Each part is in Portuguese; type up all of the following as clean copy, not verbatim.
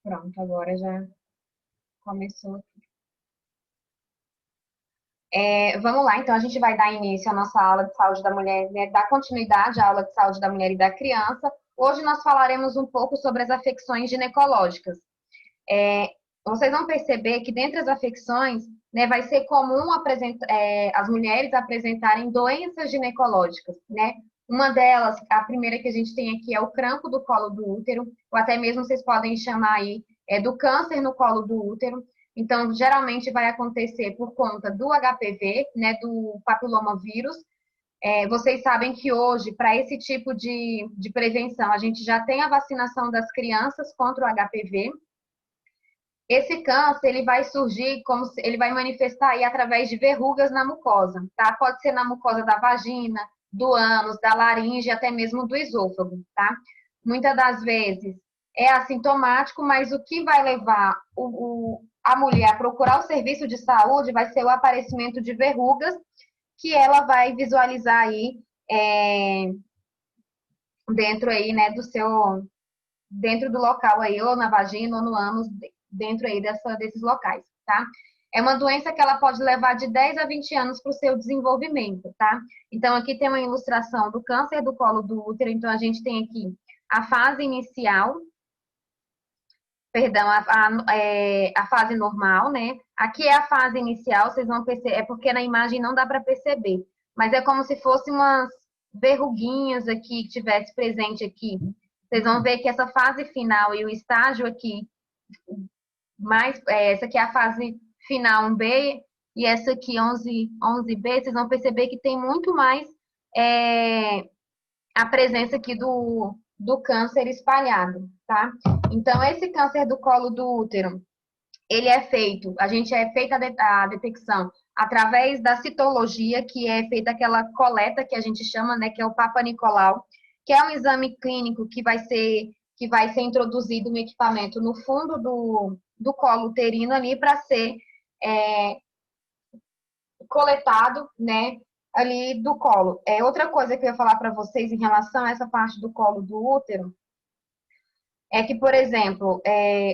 Pronto, agora já começou. Vamos lá, então a gente vai dar início à nossa aula de saúde da mulher, né, dar continuidade à aula de saúde da mulher e da criança. Hoje nós falaremos um pouco sobre as afecções ginecológicas. É, Vocês vão perceber que dentre as afecções, né, vai ser comum as mulheres apresentarem doenças ginecológicas, né? Uma delas, a primeira que a gente tem aqui é o crampo do colo do útero, ou até mesmo vocês podem chamar aí do câncer no colo do útero. Então, geralmente vai acontecer por conta do HPV, né, do papilomavírus. Vocês sabem que hoje, para esse tipo de prevenção, a gente já tem a vacinação das crianças contra o HPV. Esse câncer, ele vai surgir ele vai manifestar aí através de verrugas na mucosa, tá? Pode ser na mucosa da vagina, do ânus, da laringe, até mesmo do esôfago, tá? Muitas das vezes é assintomático, mas o que vai levar a mulher a procurar o serviço de saúde vai ser o aparecimento de verrugas que ela vai visualizar aí dentro aí, né, dentro do local aí, ou na vagina ou no ânus, dentro aí desses locais, tá? É uma doença que ela pode levar de 10 a 20 anos para o seu desenvolvimento, tá? Então, aqui tem uma ilustração do câncer do colo do útero. Então, a gente tem aqui a fase inicial, perdão, a fase normal, né? Aqui é a fase inicial, vocês vão perceber, é porque na imagem não dá para perceber, mas é como se fosse umas verruguinhas aqui que tivesse presente aqui. Vocês vão ver que essa fase final e o estágio aqui, essa aqui é a fase final 1B e essa aqui 11B, vocês vão perceber que tem muito mais é, a presença aqui do câncer espalhado, tá? Então, esse câncer do colo do útero, a gente é feita a detecção através da citologia, que é feita aquela coleta que a gente chama, né, que é o Papa Nicolau, que é um exame clínico que vai ser introduzido no equipamento no fundo do colo uterino ali para ser é, coletado, né, ali do colo. Outra coisa que eu ia falar para vocês em relação a essa parte do colo do útero é que, por exemplo,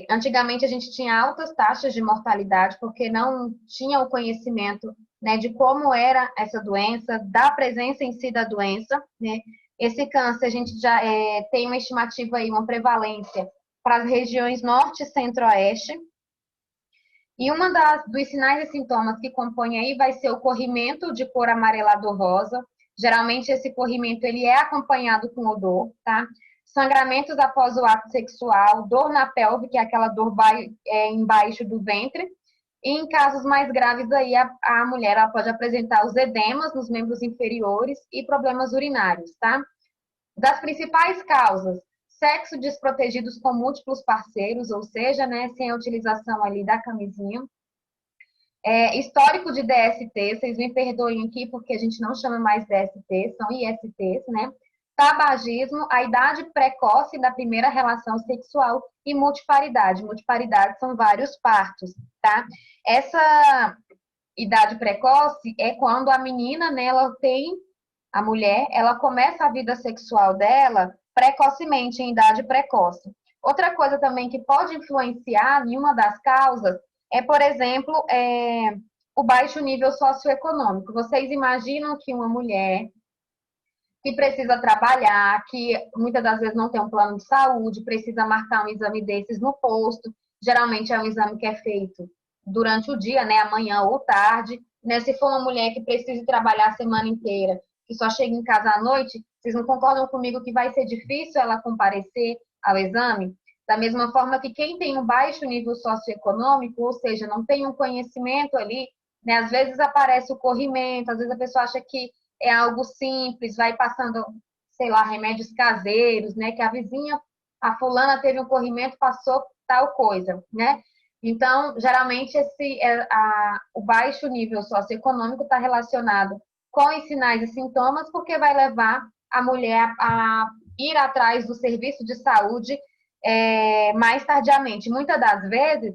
antigamente a gente tinha altas taxas de mortalidade porque não tinha o conhecimento, né, de como era essa doença, da presença em si da doença, né? Esse câncer a gente já tem uma estimativa aí, uma prevalência para as regiões norte e centro-oeste. E dos sinais e sintomas que compõem aí vai ser o corrimento de cor amarelado rosa. Geralmente esse corrimento ele é acompanhado com odor, tá? Sangramentos após o ato sexual, dor na pelve, que é aquela dor embaixo do ventre. E em casos mais graves aí a mulher ela pode apresentar os edemas nos membros inferiores e problemas urinários, tá? Das principais causas, sexo desprotegidos com múltiplos parceiros, ou seja, né, sem a utilização ali da camisinha. Histórico de DST, vocês me perdoem aqui porque a gente não chama mais DST, são ISTs, né? Tabagismo, a idade precoce da primeira relação sexual e multiparidade. Multiparidade são vários partos, tá? Essa idade precoce é quando a menina, né, a mulher, ela começa a vida sexual dela precocemente, em idade precoce. Outra coisa também que pode influenciar em uma das causas por exemplo, o baixo nível socioeconômico. Vocês imaginam que uma mulher que precisa trabalhar, que muitas das vezes não tem um plano de saúde, precisa marcar um exame desses no posto, geralmente é um exame que é feito durante o dia, né, amanhã ou tarde, né, se for uma mulher que precisa trabalhar a semana inteira, que só chega em casa à noite, vocês não concordam comigo que vai ser difícil ela comparecer ao exame? Da mesma forma que quem tem um baixo nível socioeconômico, ou seja, não tem um conhecimento ali, né, às vezes aparece o corrimento, às vezes a pessoa acha que é algo simples, vai passando, sei lá, remédios caseiros, né? Que a vizinha, a fulana teve um corrimento, passou tal coisa, né? Então, geralmente, o baixo nível socioeconômico está relacionado com os sinais e sintomas, porque vai levar a mulher a ir atrás do serviço de saúde mais tardiamente. Muitas das vezes,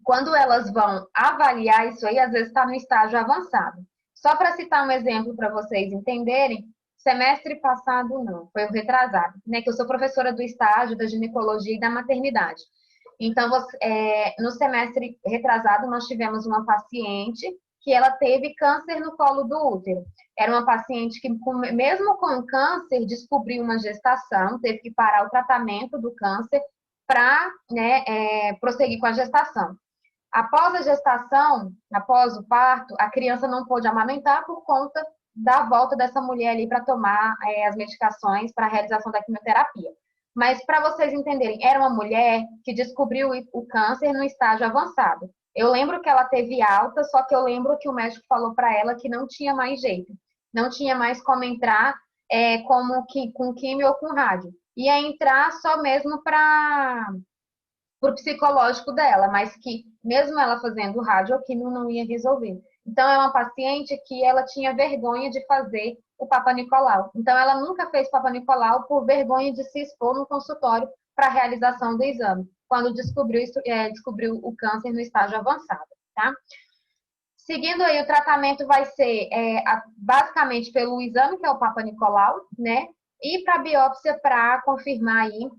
quando elas vão avaliar isso aí, às vezes está no estágio avançado. Só para citar um exemplo para vocês entenderem, semestre passado não, foi o retrasado, né? Que eu sou professora do estágio da ginecologia e da maternidade. Então, no semestre retrasado, nós tivemos uma paciente que ela teve câncer no colo do útero. Era uma paciente que, mesmo com câncer, descobriu uma gestação, teve que parar o tratamento do câncer para, né, prosseguir com a gestação. Após a gestação, após o parto, a criança não pôde amamentar por conta da volta dessa mulher ali para tomar as medicações para a realização da quimioterapia. Mas para vocês entenderem, era uma mulher que descobriu o câncer no estágio avançado. Eu lembro que ela teve alta, só que eu lembro que o médico falou para ela que não tinha mais jeito, não tinha mais como entrar com químio ou com rádio. Ia entrar só mesmo para o psicológico dela, mas que mesmo ela fazendo rádio ou químio não ia resolver. Então, é uma paciente que ela tinha vergonha de fazer o Papa Nicolau. Então, ela nunca fez Papa Nicolau por vergonha de se expor no consultório para a realização do exame, quando descobriu o câncer no estágio avançado, tá? Seguindo aí, o tratamento vai ser basicamente pelo exame, que é o Papa Nicolau, né? E para biópsia para confirmar aí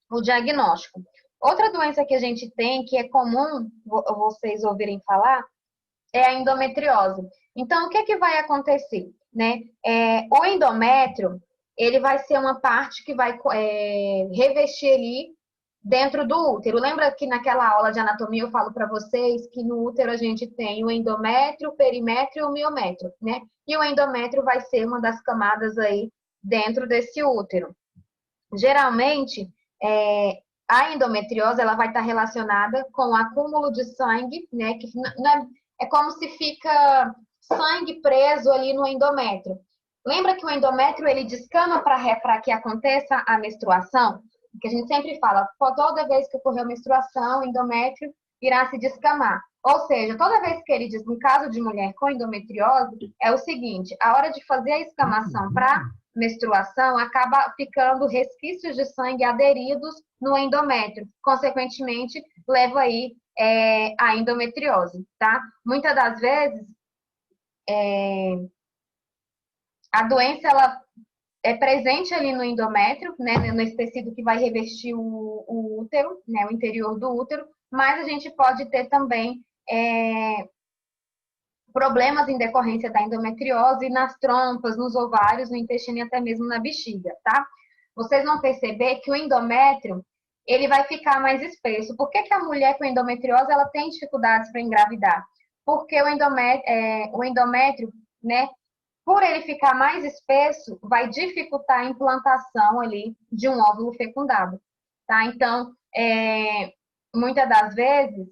o diagnóstico. Outra doença que a gente tem, que é comum vocês ouvirem falar, é a endometriose. Então, o que, que vai acontecer? Né? O endométrio, ele vai ser uma parte que vai revestir ali dentro do útero. Lembra que naquela aula de anatomia eu falo para vocês que no útero a gente tem o endométrio, o perimétrio e o miométrio, né? E o endométrio vai ser uma das camadas aí dentro desse útero. Geralmente, a endometriose ela vai estar relacionada com o acúmulo de sangue, né? Que é como se fica sangue preso ali no endométrio. Lembra que o endométrio ele descama para que aconteça a menstruação? Que a gente sempre fala, toda vez que ocorrer a menstruação, o endométrio irá se descamar. Ou seja, toda vez que ele diz, no caso de mulher com endometriose, é o seguinte, a hora de fazer a escamação para menstruação, acaba ficando resquícios de sangue aderidos no endométrio. Consequentemente, leva aí a endometriose, tá? Muitas das vezes, a doença, ela é presente ali no endométrio, né, nesse tecido que vai revestir o útero, né, o interior do útero, mas a gente pode ter também problemas em decorrência da endometriose nas trompas, nos ovários, no intestino e até mesmo na bexiga, tá? Vocês vão perceber que o endométrio, ele vai ficar mais espesso. Por que, que a mulher com endometriose, ela tem dificuldades para engravidar? Porque o endométrio, né, por ele ficar mais espesso, vai dificultar a implantação ali de um óvulo fecundado, tá? Então, muitas das vezes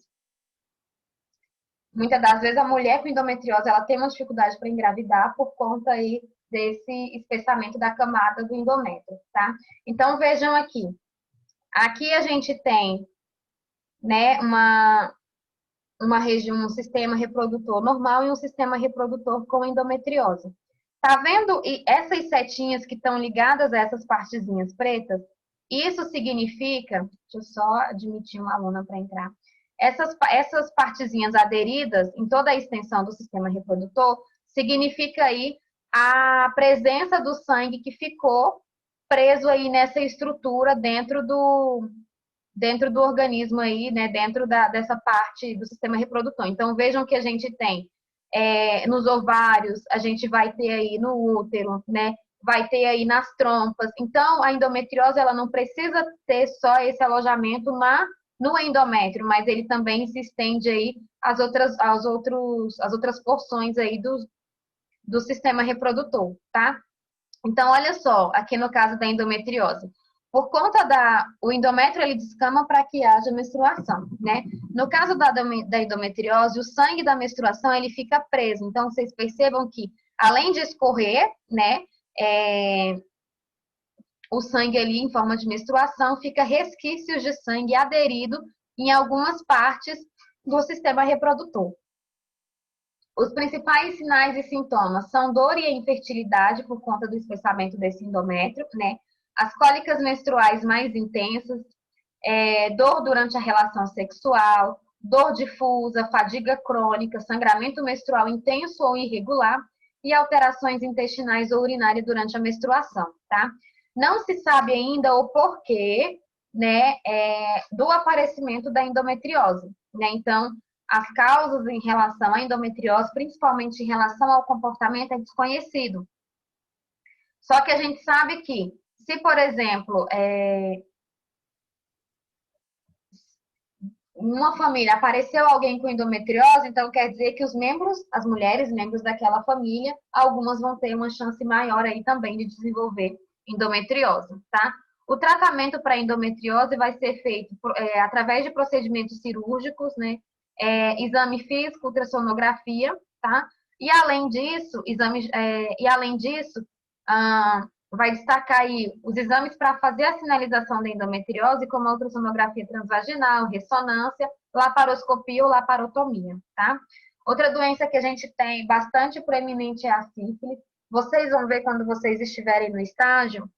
a mulher com endometriose, ela tem uma dificuldade para engravidar por conta aí desse espessamento da camada do endométrio, tá? Então, vejam aqui. Aqui a gente tem, né, uma região, um sistema reprodutor normal e um sistema reprodutor com endometriose. Tá vendo? E essas setinhas que estão ligadas a essas partezinhas pretas, isso significa, deixa eu só admitir uma aluna para entrar. Essas partezinhas aderidas em toda a extensão do sistema reprodutor, significa aí a presença do sangue que ficou preso aí nessa estrutura dentro do organismo aí, né, dentro dessa parte do sistema reprodutor. Então, vejam que a gente tem nos ovários, a gente vai ter aí no útero, né, vai ter aí nas trompas. Então, a endometriose, ela não precisa ter só esse alojamento no endométrio, mas ele também se estende aí às outras porções aí do sistema reprodutor, tá? Então, olha só, aqui no caso da endometriose. Por conta o endométrio, ele descama para que haja menstruação, né? No caso da endometriose, o sangue da menstruação, ele fica preso. Então, vocês percebam que, além de escorrer, né, o sangue ali em forma de menstruação, fica resquícios de sangue aderido em algumas partes do sistema reprodutor. Os principais sinais e sintomas são dor e infertilidade por conta do espessamento desse endométrio, né? As cólicas menstruais mais intensas, dor durante a relação sexual, dor difusa, fadiga crônica, sangramento menstrual intenso ou irregular e alterações intestinais ou urinárias durante a menstruação, tá? Não se sabe ainda o porquê né, do aparecimento da endometriose, né? Então, as causas em relação à endometriose, principalmente em relação ao comportamento, é desconhecido. Só que a gente sabe que, se, por exemplo, uma família apareceu alguém com endometriose, então quer dizer que os membros, as mulheres, membros daquela família, algumas vão ter uma chance maior aí também de desenvolver endometriose, tá? O tratamento para endometriose vai ser feito através de procedimentos cirúrgicos, né? Exame físico, ultrassonografia, tá? E além disso, vai destacar aí os exames para fazer a sinalização da endometriose, como a ultrassonografia transvaginal, ressonância, laparoscopia ou laparotomia, tá? Outra doença que a gente tem bastante proeminente é a sífilis. Vocês vão ver quando vocês estiverem no estágio,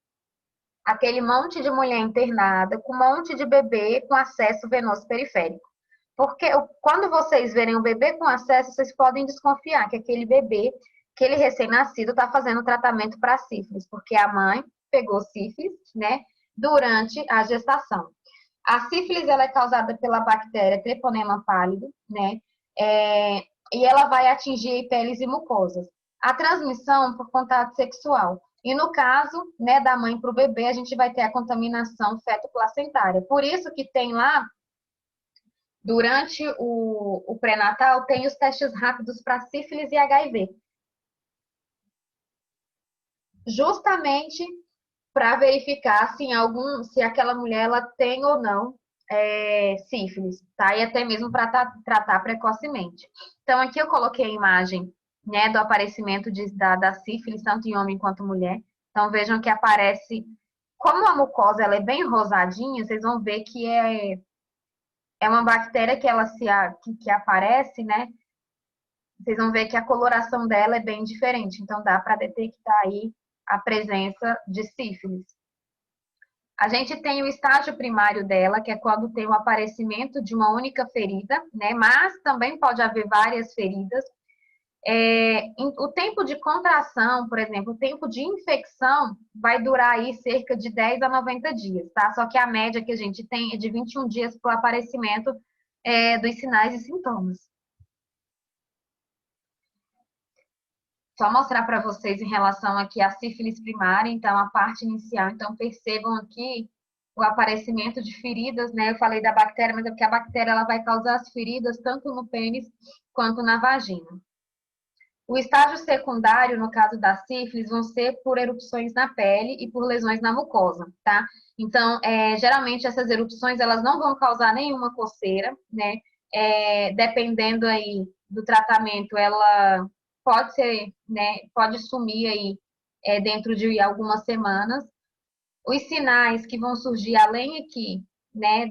aquele monte de mulher internada, com um monte de bebê com acesso venoso periférico. Porque quando vocês verem um bebê com acesso, vocês podem desconfiar que aquele bebê, aquele recém-nascido, está fazendo tratamento para sífilis, porque a mãe pegou sífilis, né, durante a gestação. A sífilis, ela é causada pela bactéria Treponema pálido, né, e ela vai atingir peles e mucosas. A transmissão por contato sexual. E no caso, né, da mãe para o bebê, a gente vai ter a contaminação feto-placentária. Por isso que tem lá, durante o pré-natal, tem os testes rápidos para sífilis e HIV. Justamente para verificar se aquela mulher ela tem ou não sífilis, tá? E até mesmo para tratar precocemente. Então, aqui eu coloquei a imagem, né, do aparecimento da sífilis, tanto em homem quanto mulher. Então, vejam que aparece, como a mucosa ela é bem rosadinha, vocês vão ver que é uma bactéria que aparece, né? Vocês vão ver que a coloração dela é bem diferente, então dá para detectar aí a presença de sífilis. A gente tem o estágio primário dela, que é quando tem o aparecimento de uma única ferida, né? Mas também pode haver várias feridas. O tempo de contração, por exemplo, o tempo de infecção vai durar aí cerca de 10 a 90 dias, tá? Só que a média que a gente tem é de 21 dias para o aparecimento dos sinais e sintomas. Só mostrar para vocês em relação aqui à sífilis primária, então a parte inicial, então percebam aqui o aparecimento de feridas, né? Eu falei da bactéria, mas é porque a bactéria ela vai causar as feridas tanto no pênis quanto na vagina. O estágio secundário, no caso da sífilis, vão ser por erupções na pele e por lesões na mucosa, tá? Então, geralmente essas erupções, elas não vão causar nenhuma coceira, né? Dependendo aí do tratamento, ela pode ser, né? Pode sumir aí dentro de algumas semanas. Os sinais que vão surgir além aqui, né,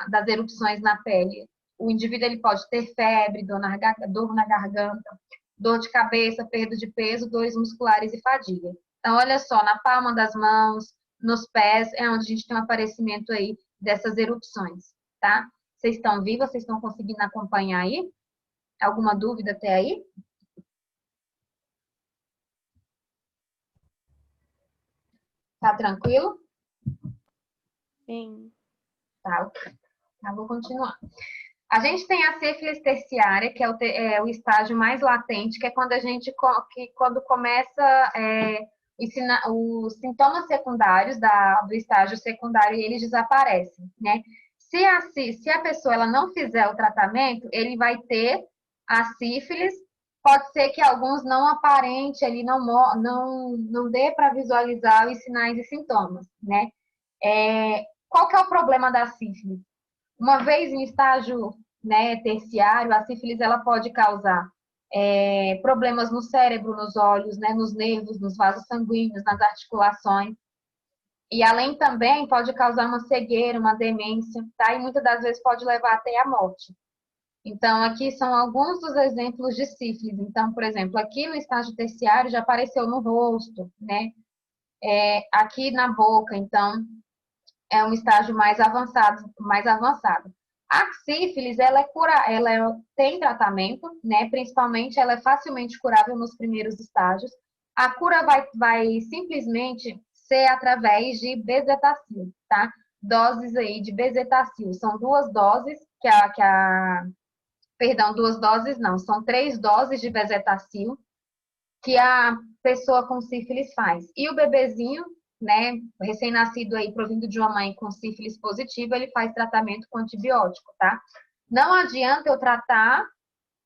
das erupções na pele, o indivíduo ele pode ter febre, dor na garganta, dor de cabeça, perda de peso, dores musculares e fadiga. Então, olha só, na palma das mãos, nos pés, é onde a gente tem um aparecimento aí dessas erupções, tá? Vocês estão vivos? Vocês estão conseguindo acompanhar aí? Alguma dúvida até aí? Tá tranquilo? Sim. Tá, ok. Tá, vou continuar. A gente tem a sífilis terciária, que é o estágio mais latente, que é quando quando começa os sintomas secundários do estágio secundário, eles desaparecem, né? Se a pessoa ela não fizer o tratamento, ele vai ter a sífilis. Pode ser que alguns não aparente, ele não dê para visualizar os sinais e sintomas, né? Qual que é o problema da sífilis? Uma vez em estágio, né, terciário, a sífilis ela pode causar problemas no cérebro, nos olhos, né, nos nervos, nos vasos sanguíneos, nas articulações. E além também pode causar uma cegueira, uma demência, tá? E muitas das vezes pode levar até a morte. Então, aqui são alguns dos exemplos de sífilis. Então, por exemplo, aqui no estágio terciário já apareceu no rosto, né? Aqui na boca, então, é um estágio mais avançado, mais avançado. A sífilis, tem tratamento, né? Principalmente, ela é facilmente curável nos primeiros estágios. A cura vai simplesmente ser através de bezetacil, tá? doses aí de bezetacil. São 2 doses perdão, 2 doses não, são 3 doses de bezetacil que a pessoa com sífilis faz. E o bebezinho, né, recém-nascido aí, provindo de uma mãe com sífilis positiva, ele faz tratamento com antibiótico, tá? Não adianta eu tratar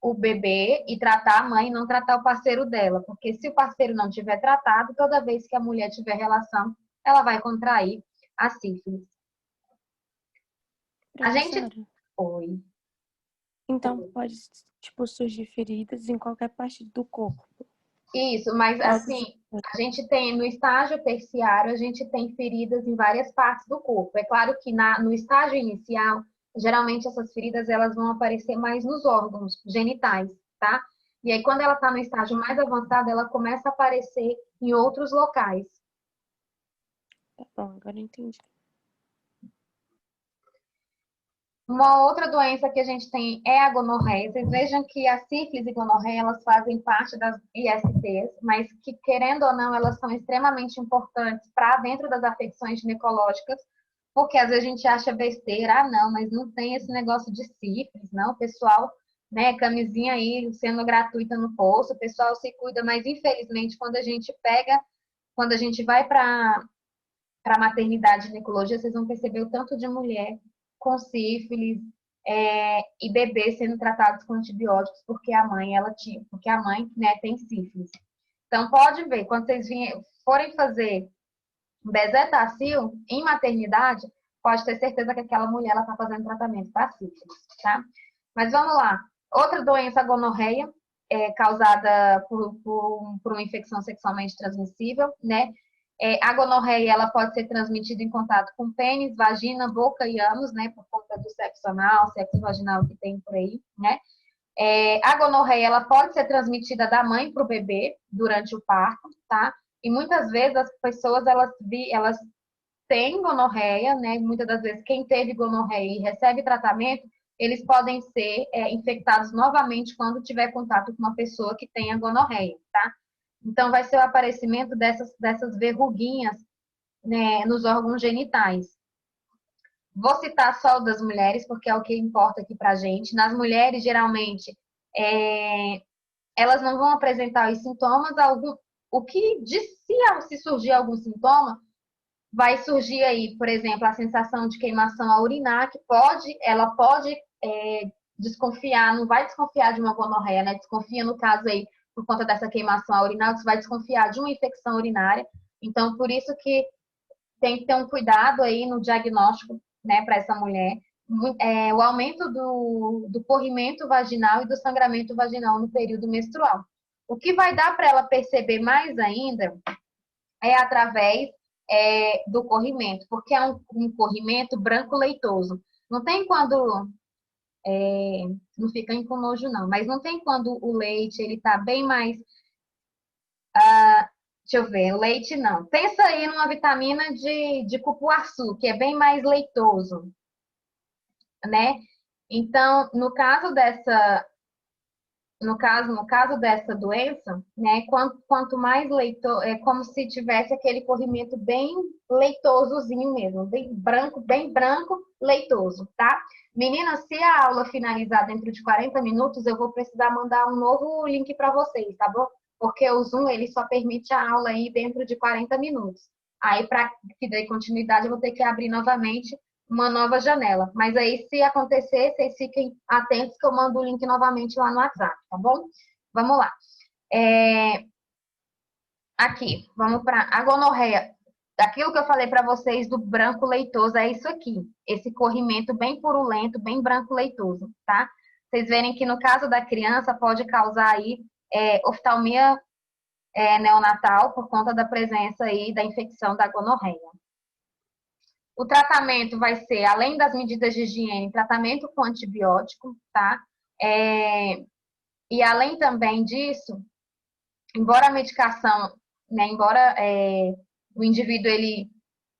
o bebê e tratar a mãe e não tratar o parceiro dela, porque se o parceiro não tiver tratado, toda vez que a mulher tiver relação, ela vai contrair a sífilis. A gente... Professora, Oi. então pode, tipo, surgir feridas em qualquer parte do corpo. Isso, mas assim, a gente tem no estágio terciário, a gente tem feridas em várias partes do corpo. É claro que no estágio inicial, geralmente essas feridas elas vão aparecer mais nos órgãos genitais, tá? E aí, quando ela está no estágio mais avançado, ela começa a aparecer em outros locais. Tá bom, agora eu entendi. Uma outra doença que a gente tem é a gonorreia. Vocês vejam que a sífilis e gonorreia, elas fazem parte das ISTs, mas que, querendo ou não, elas são extremamente importantes para dentro das afecções ginecológicas, porque às vezes a gente acha besteira, ah, não, mas não tem esse negócio de sífilis, não, pessoal, né, camisinha aí sendo gratuita no posto, o pessoal se cuida, mas infelizmente quando a gente vai para a maternidade e ginecologia, vocês vão perceber o tanto de mulher com sífilis e bebês sendo tratados com antibióticos porque a mãe, né, tem sífilis. Então pode ver, quando vocês forem fazer bezetacil em maternidade, pode ter certeza que aquela mulher está fazendo tratamento para sífilis, tá? Mas vamos lá. Outra doença, a gonorreia, causada por uma infecção sexualmente transmissível, né? A gonorreia ela pode ser transmitida em contato com pênis, vagina, boca e ânus, né? Por conta do sexo anal, sexo vaginal que tem por aí, né? A gonorreia ela pode ser transmitida da mãe para o bebê durante o parto, tá? E muitas vezes as pessoas elas têm gonorreia, né? Muitas das vezes quem teve gonorreia e recebe tratamento, eles podem ser infectados novamente quando tiver contato com uma pessoa que tenha gonorreia, tá? Então, vai ser o aparecimento dessas verruguinhas, né, nos órgãos genitais. Vou citar só o das mulheres, porque é o que importa aqui pra gente. Nas mulheres, geralmente, elas não vão apresentar os sintomas. O que, se surgir algum sintoma, vai surgir aí, por exemplo, a sensação de queimação a urinar, que ela pode desconfiar, não vai desconfiar de uma gonorreia, né? Desconfia, no caso aí, por conta dessa queimação urinar, você vai desconfiar de uma infecção urinária. Então, por isso que tem que ter um cuidado aí no diagnóstico, né, para essa mulher. O aumento do corrimento vaginal e do sangramento vaginal no período menstrual. O que vai dar para ela perceber mais ainda é através do corrimento, porque é um corrimento branco leitoso. Não tem quando não fica com nojo não, mas não tem quando o leite ele tá bem mais, deixa eu ver, o leite não. Pensa aí numa vitamina de cupuaçu, que é bem mais leitoso, né? Então, no caso dessa doença, né, quanto mais leitoso, é como se tivesse aquele corrimento bem leitosozinho mesmo, bem branco, leitoso, tá? Meninas, se a aula finalizar dentro de 40 minutos, eu vou precisar mandar um novo link para vocês, tá bom? Porque o Zoom, ele só permite a aula aí dentro de 40 minutos. Aí, para que dê continuidade, eu vou ter que abrir novamente uma nova janela. Mas aí, se acontecer, vocês fiquem atentos que eu mando o link novamente lá no WhatsApp, tá bom? Vamos lá. Aqui, vamos para a gonorreia. Aquilo que eu falei para vocês do branco leitoso é isso aqui. Esse corrimento bem purulento, bem branco leitoso, tá? Vocês verem que no caso da criança pode causar aí oftalmia neonatal por conta da presença aí da infecção da gonorreia. O tratamento vai ser, além das medidas de higiene, tratamento com antibiótico, tá? E além também disso, embora a medicação, né, o indivíduo ele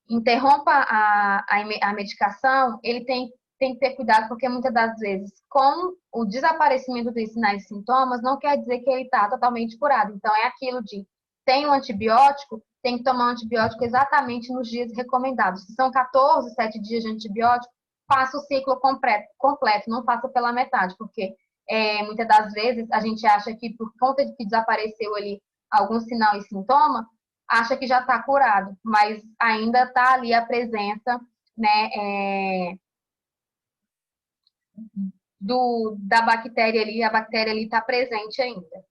interrompa a medicação, ele tem que ter cuidado, porque muitas das vezes, com o desaparecimento dos sinais e sintomas, não quer dizer que ele está totalmente curado. Então, é aquilo de tem um antibiótico, tem que tomar um antibiótico exatamente nos dias recomendados. Se são 14, 7 dias de antibiótico, faça o ciclo completo, não faça pela metade, porque muitas das vezes a gente acha que por conta de que desapareceu ali algum sinal e sintoma, acha que já está curado, mas ainda está ali a presença, né, da bactéria ali, a bactéria ali está presente ainda.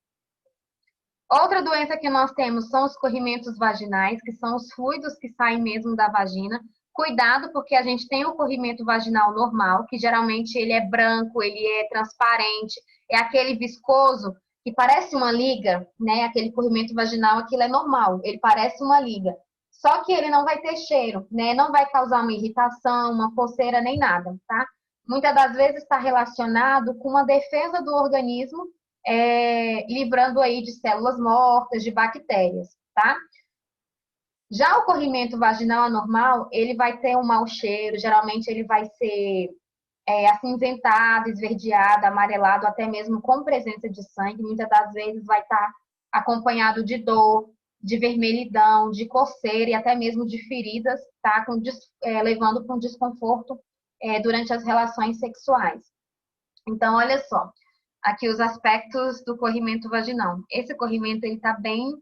Outra doença que nós temos são os corrimentos vaginais, que são os fluidos que saem mesmo da vagina. Cuidado, porque a gente tem o corrimento vaginal normal, que geralmente ele é branco, ele é transparente, é aquele viscoso que parece uma liga, né? Aquele corrimento vaginal, aquilo é normal, ele parece uma liga. Só que ele não vai ter cheiro, né? Não vai causar uma irritação, uma coceira, nem nada, tá? Muitas das vezes está relacionado com uma defesa do organismo livrando aí de células mortas, de bactérias, tá? Já o corrimento vaginal anormal, ele vai ter um mau cheiro, geralmente ele vai ser acinzentado, esverdeado, amarelado, até mesmo com presença de sangue, muitas das vezes vai estar acompanhado de dor, de vermelhidão, de coceira e até mesmo de feridas, tá? Levando para um desconforto durante as relações sexuais. Então, olha só, aqui os aspectos do corrimento vaginal. Esse corrimento ele está bem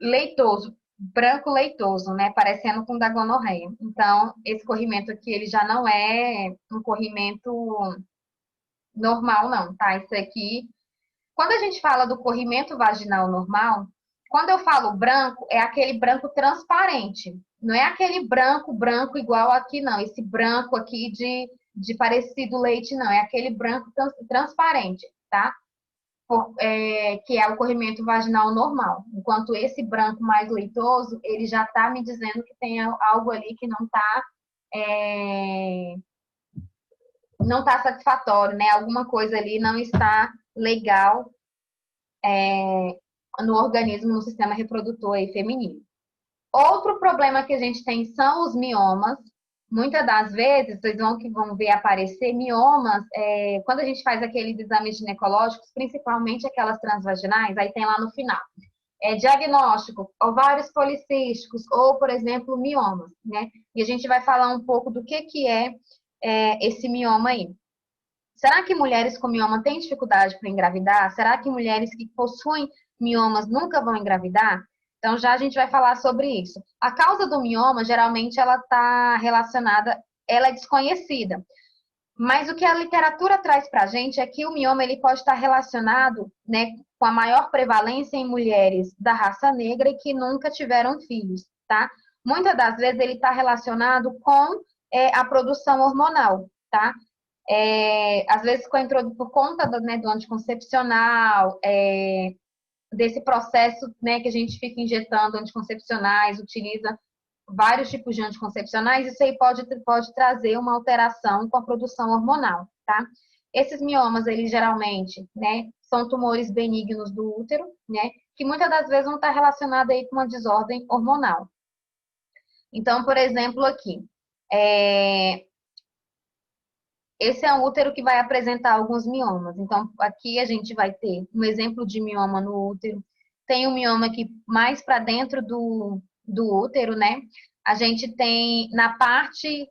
leitoso, branco leitoso, né? Parecendo com da gonorreia. Então, esse corrimento aqui ele já não é um corrimento normal, não, tá? Isso aqui, quando a gente fala do corrimento vaginal normal, quando eu falo branco, é aquele branco transparente. Não é aquele branco igual aqui, não. Esse branco aqui de parecido leite, não. É aquele branco transparente, tá? Que é o corrimento vaginal normal. Enquanto esse branco mais leitoso, ele já tá me dizendo que tem algo ali que não tá satisfatório, né? Alguma coisa ali não está legal no organismo, no sistema reprodutor aí feminino. Outro problema que a gente tem são os miomas. Muitas das vezes, vocês vão ver aparecer miomas, quando a gente faz aqueles exames ginecológicos, principalmente aquelas transvaginais, aí tem lá no final. Diagnóstico, ovários policísticos ou, por exemplo, miomas, né? E a gente vai falar um pouco do que é esse mioma aí. Será que mulheres com mioma têm dificuldade para engravidar? Será que mulheres que possuem miomas nunca vão engravidar? Então, já a gente vai falar sobre isso. A causa do mioma, geralmente, ela está relacionada, ela é desconhecida. Mas o que a literatura traz para a gente é que o mioma ele pode estar relacionado, né, com a maior prevalência em mulheres da raça negra e que nunca tiveram filhos, tá? Muitas das vezes ele está relacionado com a produção hormonal, tá? Às vezes por conta do anticoncepcional, desse processo, né, que a gente fica injetando anticoncepcionais, utiliza vários tipos de anticoncepcionais, isso aí pode trazer uma alteração com a produção hormonal, tá? Esses miomas, eles geralmente, né, são tumores benignos do útero, né, que muitas das vezes vão estar relacionados aí com uma desordem hormonal. Então, por exemplo, aqui, esse é um útero que vai apresentar alguns miomas. Então, aqui a gente vai ter um exemplo de mioma no útero. Tem um mioma aqui mais para dentro do útero, né? A gente tem na parte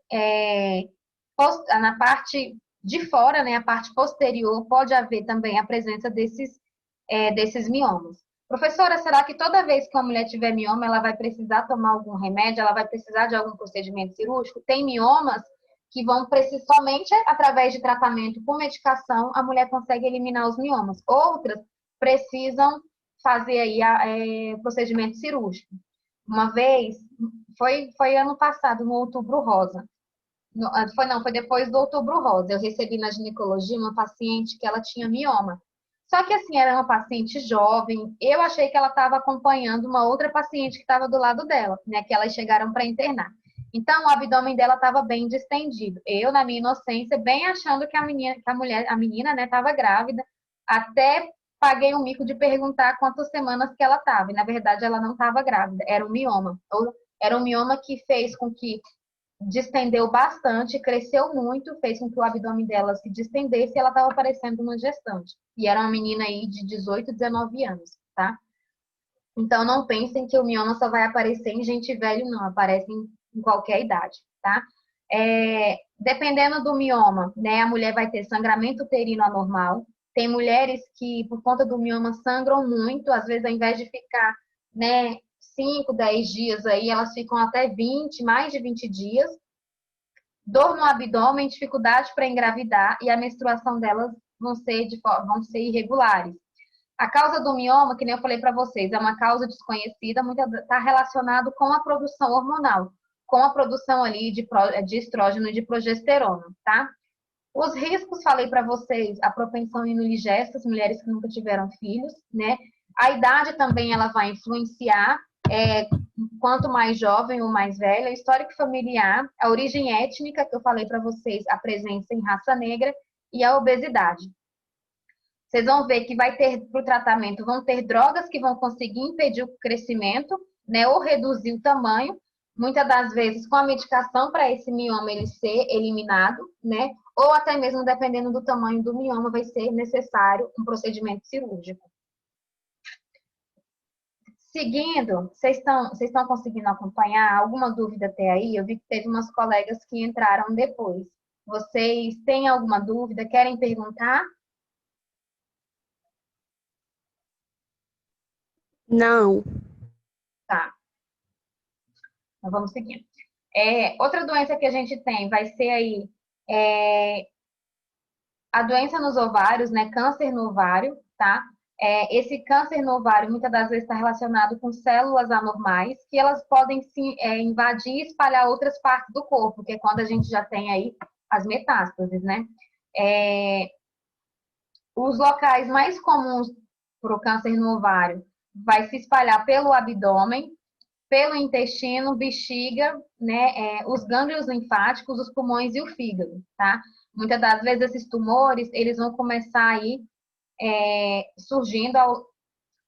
de fora, né? A parte posterior, pode haver também a presença desses miomas. Professora, será que toda vez que uma mulher tiver mioma, ela vai precisar tomar algum remédio? Ela vai precisar de algum procedimento cirúrgico? Tem miomas que vão precisar somente através de tratamento com medicação, a mulher consegue eliminar os miomas. Outras precisam fazer aí procedimento cirúrgico. Uma vez, foi ano passado, no Outubro Rosa. Foi depois do Outubro Rosa. Eu recebi na ginecologia uma paciente que ela tinha mioma. Só que assim, era uma paciente jovem. Eu achei que ela estava acompanhando uma outra paciente que estava do lado dela, né? Que elas chegaram para internar. Então, o abdômen dela estava bem distendido. Eu, na minha inocência, bem achando que a menina, né, estava grávida. Até paguei um mico de perguntar quantas semanas que ela estava. E, na verdade, ela não estava grávida. Era um mioma. Era um mioma que fez com que distendeu bastante, cresceu muito, fez com que o abdômen dela se distendesse e ela estava parecendo uma gestante. E era uma menina aí de 18, 19 anos, tá? Então, não pensem que o mioma só vai aparecer em gente velho, não. Aparece em qualquer idade, tá? Dependendo do mioma, né, a mulher vai ter sangramento uterino anormal. Tem mulheres que, por conta do mioma, sangram muito. Às vezes, ao invés de ficar, né, 5, 10 dias aí, elas ficam até 20, mais de 20 dias. Dor no abdômen, dificuldade para engravidar e a menstruação delas vão ser irregulares. A causa do mioma, que nem eu falei para vocês, é uma causa desconhecida, está relacionado com a produção hormonal, com a produção ali de estrógeno e de progesterona, tá? Os riscos, falei para vocês, a propensão imunigestas, mulheres que nunca tiveram filhos, né? A idade também ela vai influenciar, quanto mais jovem ou mais velha, histórico familiar, a origem étnica, que eu falei para vocês, a presença em raça negra e a obesidade. Vocês vão ver que vai ter para o tratamento, vão ter drogas que vão conseguir impedir o crescimento, né, ou reduzir o tamanho, muitas das vezes com a medicação para esse mioma ele ser eliminado, né, ou até mesmo dependendo do tamanho do mioma vai ser necessário um procedimento cirúrgico. Seguindo, vocês estão conseguindo acompanhar? Alguma dúvida até aí? Eu vi que teve umas colegas que entraram depois. Vocês têm alguma dúvida? Querem perguntar? Não. Tá, então vamos seguir. Outra doença que a gente tem vai ser aí a doença nos ovários, né? Câncer no ovário, tá? Esse câncer no ovário muitas das vezes está relacionado com células anormais que elas podem se invadir e espalhar outras partes do corpo, que é quando a gente já tem aí as metástases, né? Os locais mais comuns para o câncer no ovário vai se espalhar pelo abdômen, pelo intestino, bexiga, né, os gânglios linfáticos, os pulmões e o fígado, tá? Muitas das vezes esses tumores, eles vão começar aí surgindo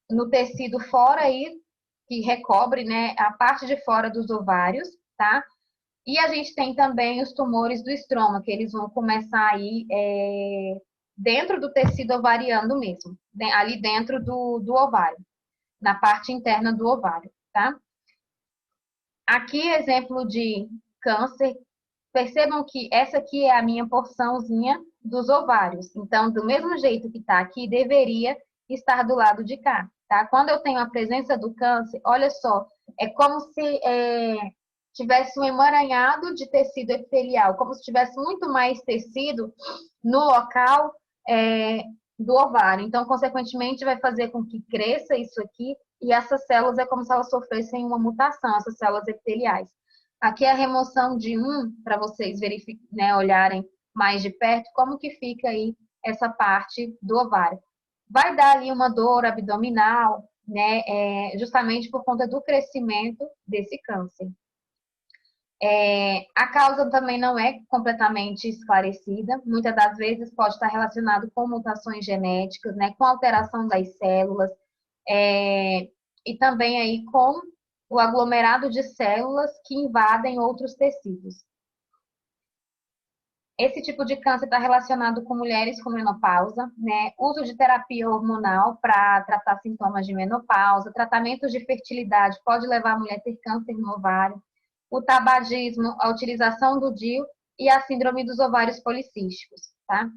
no tecido fora aí, que recobre, né, a parte de fora dos ovários, tá? E a gente tem também os tumores do estroma, que eles vão começar aí dentro do tecido ovariano mesmo, ali dentro do ovário, na parte interna do ovário, tá? Aqui, exemplo de câncer. Percebam que essa aqui é a minha porçãozinha dos ovários. Então, do mesmo jeito que está aqui, deveria estar do lado de cá, tá? Quando eu tenho a presença do câncer, olha só, é como se tivesse um emaranhado de tecido epitelial, como se tivesse muito mais tecido no local do ovário. Então, consequentemente, vai fazer com que cresça isso aqui e essas células é como se elas sofressem uma mutação, essas células epiteliais. Aqui é a remoção de para vocês verificarem, né, olharem mais de perto como que fica aí essa parte do ovário. Vai dar ali uma dor abdominal, né, justamente por conta do crescimento desse câncer. A causa também não é completamente esclarecida. Muitas das vezes pode estar relacionado com mutações genéticas, né, com alteração das células, e também aí com o aglomerado de células que invadem outros tecidos. Esse tipo de câncer está relacionado com mulheres com menopausa, né? Uso de terapia hormonal para tratar sintomas de menopausa, tratamentos de fertilidade pode levar a mulher a ter câncer no ovário, o tabagismo, a utilização do DIU e a síndrome dos ovários policísticos, tá?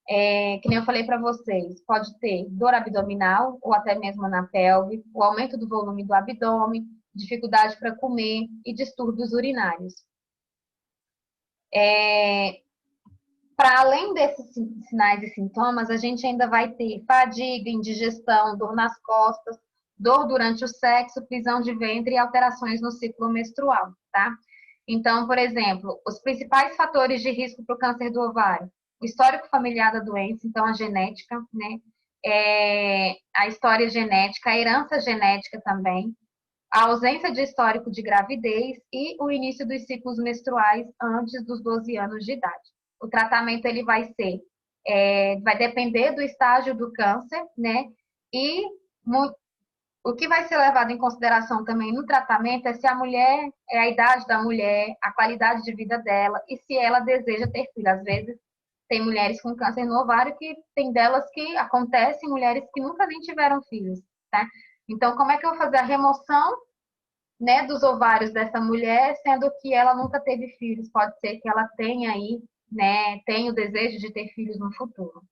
Que nem eu falei para vocês, pode ter dor abdominal ou até mesmo na pelve, o aumento do volume do abdômen, dificuldade para comer e distúrbios urinários. Para além desses sinais e sintomas, a gente ainda vai ter fadiga, indigestão, dor nas costas, dor durante o sexo, prisão de ventre e alterações no ciclo menstrual, tá? Então, por exemplo, os principais fatores de risco para o câncer do ovário: o histórico familiar da doença, então a genética, né? A história genética, a herança genética também, a ausência de histórico de gravidez e o início dos ciclos menstruais antes dos 12 anos de idade. O tratamento ele vai depender do estágio do câncer, né? E o que vai ser levado em consideração também no tratamento é se a mulher, a idade da mulher, a qualidade de vida dela e se ela deseja ter filho. Às vezes tem mulheres com câncer no ovário que tem delas que acontecem, mulheres que nunca nem tiveram filhos, tá? Então, como é que eu vou fazer a remoção, né, dos ovários dessa mulher, sendo que ela nunca teve filhos? Pode ser que ela tenha aí, né, tenha o desejo de ter filhos no futuro.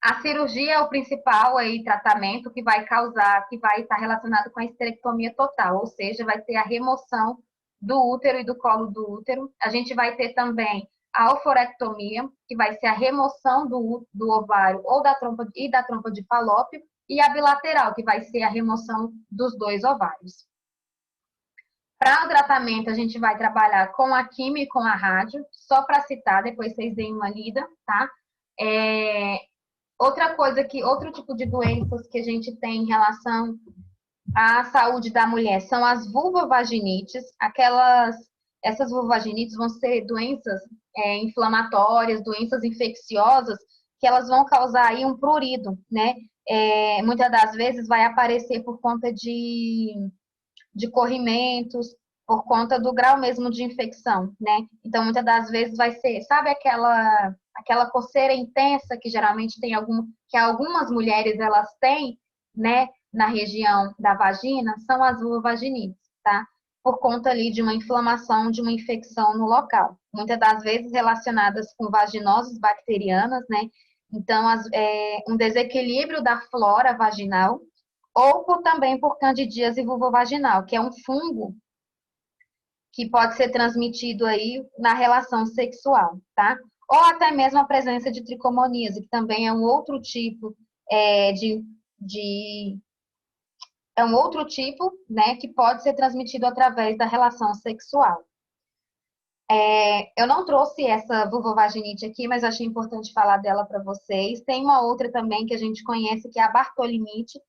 A cirurgia é o principal aí tratamento que vai causar, que vai estar relacionado com a esterectomia total, ou seja, vai ter a remoção do útero e do colo do útero. A gente vai ter também a oforectomia, que vai ser a remoção do ovário ou da trompa de falópio, e a bilateral, que vai ser a remoção dos dois ovários. Para o tratamento, a gente vai trabalhar com a quimio e com a rádio, só para citar, depois vocês deem uma lida, tá? Outra coisa outro tipo de doenças que a gente tem em relação à saúde da mulher são as vulvovaginites. Essas vulvovaginites vão ser doenças inflamatórias, doenças infecciosas, que elas vão causar aí um prurido, né? Muitas das vezes vai aparecer por conta de corrimentos, por conta do grau mesmo de infecção, né? Então, muitas das vezes vai ser, sabe aquela coceira intensa que geralmente que algumas mulheres elas têm, né, na região da vagina, são as vulvovaginites, tá? Por conta ali de uma inflamação, de uma infecção no local. Muitas das vezes relacionadas com vaginoses bacterianas, né? Então, um desequilíbrio da flora vaginal, ou também por candidíase vulvovaginal, que é um fungo que pode ser transmitido aí na relação sexual, tá? Ou até mesmo a presença de tricomoníase, que também é um outro tipo é um outro tipo, né, que pode ser transmitido através da relação sexual. Eu não trouxe essa vulvovaginite aqui, mas achei importante falar dela para vocês. Tem uma outra também que a gente conhece, que é a bartolinite.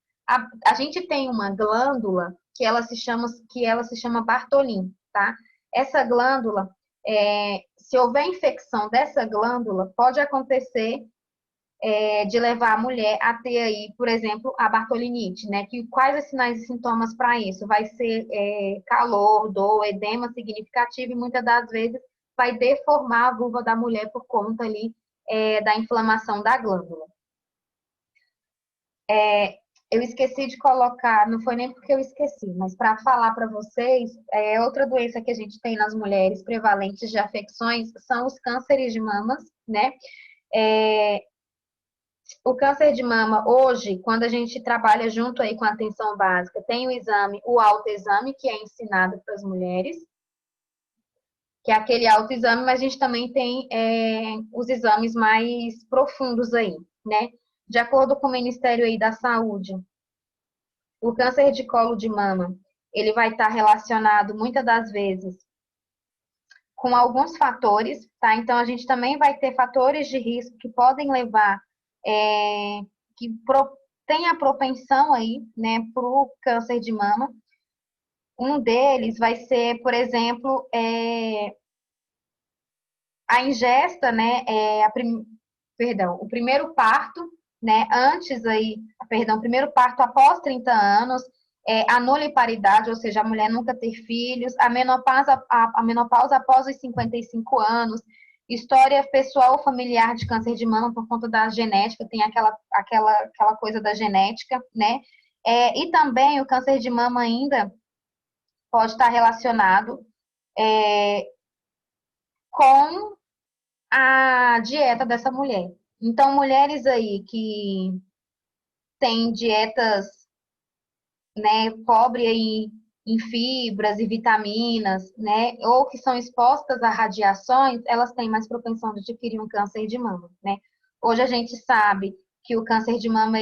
A gente tem uma glândula que ela se chama Bartolin, tá? Essa glândula, se houver infecção dessa glândula, pode acontecer de levar a mulher a ter aí, por exemplo, a bartolinite, né? Quais os sinais e sintomas para isso? Vai ser calor, dor, edema significativo e muitas das vezes vai deformar a vulva da mulher por conta ali da inflamação da glândula. Eu esqueci de colocar, não foi nem porque eu esqueci, mas para falar para vocês, outra doença que a gente tem nas mulheres prevalentes de afecções são os cânceres de mamas, né? O câncer de mama, hoje, quando a gente trabalha junto aí com a atenção básica, tem o exame, o autoexame, que é ensinado para as mulheres, que é aquele autoexame, mas a gente também tem os exames mais profundos aí, né? De acordo com o Ministério aí da Saúde, o câncer de colo de mama, ele vai estar relacionado, muitas das vezes, com alguns fatores, tá? Então, a gente também vai ter fatores de risco que podem levar que tem a propensão aí, né, para o câncer de mama. Um deles vai ser, por exemplo, a ingesta, né, o primeiro parto, né, o primeiro parto após 30 anos, a nulliparidade, ou seja, a mulher nunca ter filhos, a menopausa após os 55 anos, história pessoal ou familiar de câncer de mama por conta da genética, tem aquela coisa da genética, né? E também o câncer de mama ainda pode estar relacionado com a dieta dessa mulher. Então, mulheres aí que têm dietas, né, pobre aí em fibras e vitaminas, né, ou que são expostas a radiações, elas têm mais propensão de adquirir um câncer de mama, né? Hoje a gente sabe que o câncer de mama,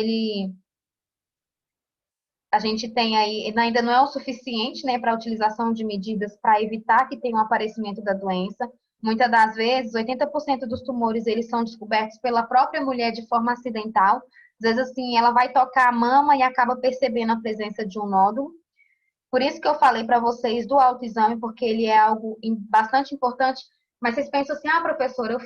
a gente tem aí, ainda não é o suficiente, né, para a utilização de medidas para evitar que tenha um aparecimento da doença. Muitas das vezes, 80% dos tumores, eles são descobertos pela própria mulher de forma acidental. Às vezes, assim, ela vai tocar a mama e acaba percebendo a presença de um nódulo. Por isso que eu falei para vocês do autoexame, porque ele é algo bastante importante. Mas vocês pensam assim, professora, eu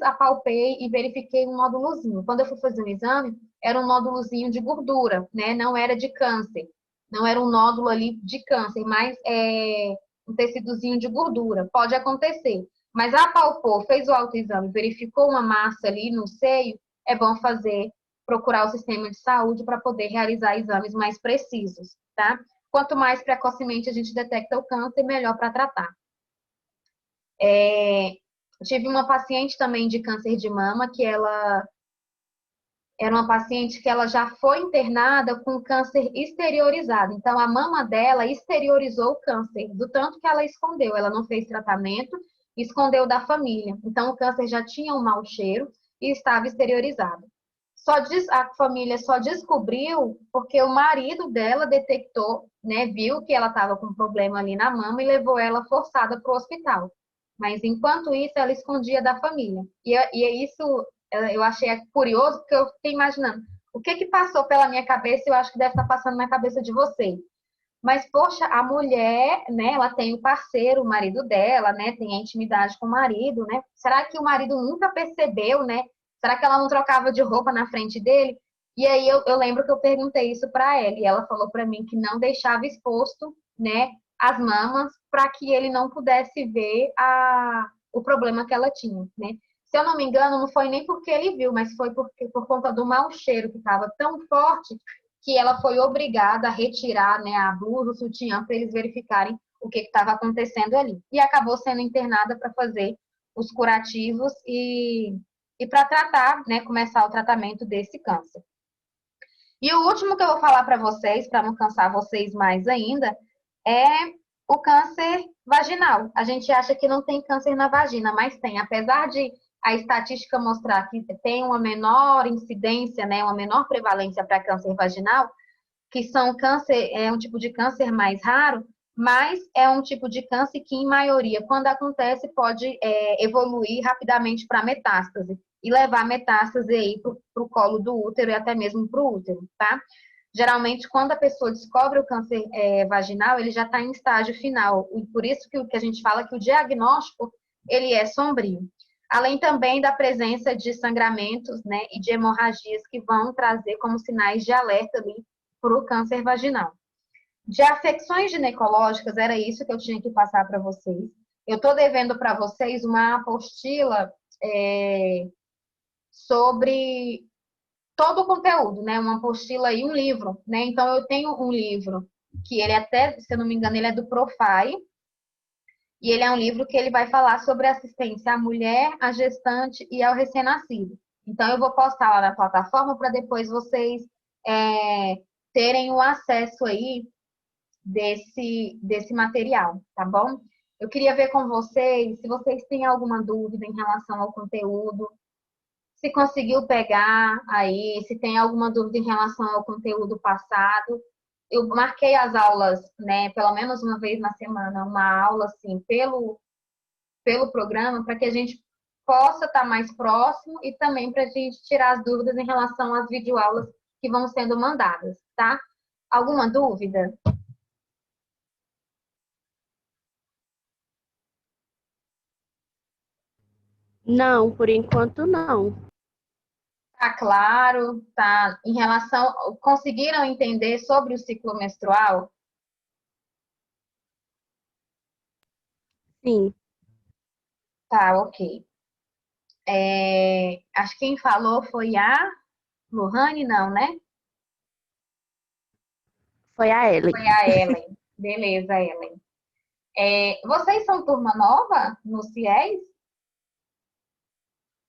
apalpei e verifiquei um nódulozinho. Quando eu fui fazer o exame, era um nódulozinho de gordura, né? Não era de câncer. Não era um nódulo ali de câncer, mas um tecidozinho de gordura. Pode acontecer. Mas apalpou, fez o autoexame, verificou uma massa ali no seio, é bom fazer procurar o sistema de saúde para poder realizar exames mais precisos, tá? Quanto mais precocemente a gente detecta o câncer, melhor para tratar. Tive uma paciente também de câncer de mama que ela era uma paciente que ela já foi internada com câncer exteriorizado. Então, a mama dela exteriorizou o câncer, do tanto que ela escondeu. Ela não fez tratamento, escondeu da família. Então, o câncer já tinha um mau cheiro e estava exteriorizado. A família só descobriu porque o marido dela detectou, né, viu que ela estava com um problema ali na mama e levou ela forçada para o hospital. Mas enquanto isso, ela escondia da família. E isso eu achei curioso, porque eu fiquei imaginando o que que passou pela minha cabeça, e eu acho que deve estar passando na cabeça de vocês. Mas, poxa, a mulher, né, ela tem o parceiro, o marido dela, né, tem a intimidade com o marido, né? Será que o marido nunca percebeu, né? Será que ela não trocava de roupa na frente dele? E aí eu lembro que eu perguntei isso para ela, e ela falou para mim que não deixava exposto, né, as mamas para que ele não pudesse ver o problema que ela tinha, né? Se eu não me engano, não foi nem porque ele viu, mas foi por conta do mau cheiro que estava tão forte que ela foi obrigada a retirar, né, a blusa, o sutiã, para eles verificarem o que estava acontecendo ali. E acabou sendo internada para fazer os curativos e para tratar, né, começar o tratamento desse câncer. E o último que eu vou falar para vocês, para não cansar vocês mais ainda, é o câncer vaginal. A gente acha que não tem câncer na vagina, mas tem. Apesar de a estatística mostrar que tem uma menor incidência, né, uma menor prevalência para câncer vaginal, que são câncer, é um tipo de câncer mais raro, mas é um tipo de câncer que, em maioria, quando acontece, pode evoluir rapidamente para metástase e levar metástase aí para o colo do útero e até mesmo para o útero, tá? Geralmente, quando a pessoa descobre o câncer vaginal, ele já está em estágio final. E por isso que a gente fala que o diagnóstico ele é sombrio. Além também da presença de sangramentos, né, e de hemorragias que vão trazer como sinais de alerta ali para o câncer vaginal. De afecções ginecológicas, era isso que eu tinha que passar para vocês. Eu estou devendo para vocês uma apostila sobre todo o conteúdo, né? Uma apostila e um livro, né? Então, eu tenho um livro que ele até, se eu não me engano, ele é do Profai, e ele é um livro que ele vai falar sobre assistência à mulher, à gestante e ao recém-nascido. Então, eu vou postar lá na plataforma para depois vocês é, terem o acesso aí desse material, tá bom? Eu queria ver com vocês se vocês têm alguma dúvida em relação ao conteúdo, se conseguiu pegar aí, se tem alguma dúvida em relação ao conteúdo passado. Eu marquei as aulas, né, pelo menos uma vez na semana, uma aula assim, pelo programa, para que a gente possa estar mais próximo e também para a gente tirar as dúvidas em relação às videoaulas que vão sendo mandadas, tá? Alguma dúvida? Não, por enquanto não. Tá claro, tá? Em relação, conseguiram entender sobre o ciclo menstrual? Sim, Tá, ok. Acho que quem falou foi a Lohane, não, né? foi a Ellen. Foi a Ellen. Beleza, Ellen. Vocês são turma nova no CIES?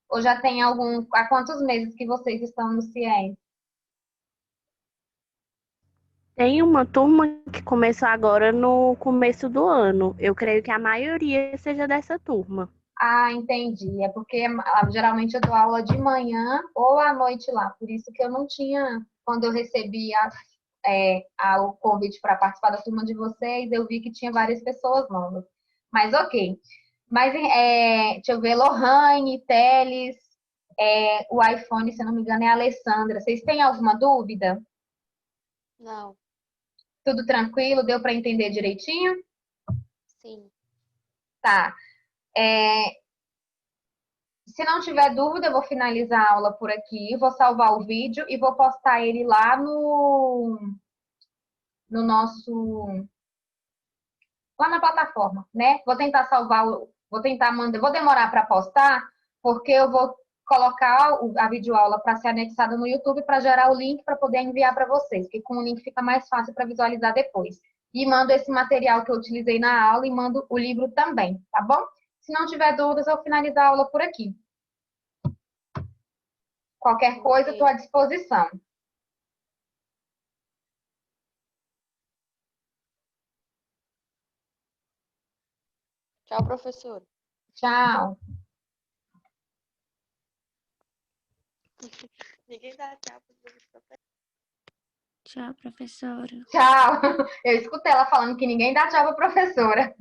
Ou já tem algum... Há quantos meses que vocês estão no CIES? Tem uma turma que começou agora no começo do ano. Eu creio que a maioria seja dessa turma. Ah, entendi. É porque geralmente eu dou aula de manhã ou à noite lá. Por isso que eu não tinha, quando eu recebi o convite para participar da turma de vocês, eu vi que tinha várias pessoas novas. Mas ok. Mas deixa eu ver, Lohane, Teles, o iPhone, se eu não me engano, é a Alessandra. Vocês têm alguma dúvida? Não, Tudo tranquilo? Deu para entender direitinho? sim. Tá. É, Se não tiver dúvida, eu vou finalizar a aula por aqui, vou salvar o vídeo e vou postar ele lá no nosso, lá na plataforma, né? Vou tentar salvar, vou tentar mandar, vou demorar para postar, porque eu vou colocar a videoaula para ser anexada no YouTube para gerar o link para poder enviar para vocês, porque com o link fica mais fácil para visualizar depois. E mando esse material que eu utilizei na aula e mando o livro também, tá bom? Se não tiver dúvidas, eu finalizo a aula por aqui. Qualquer coisa, estou à disposição. Tchau, professor. Tchau. Ninguém dá tchau pro professor. Tchau, professora. Tchau. Eu escutei ela falando que ninguém dá tchau para a professora.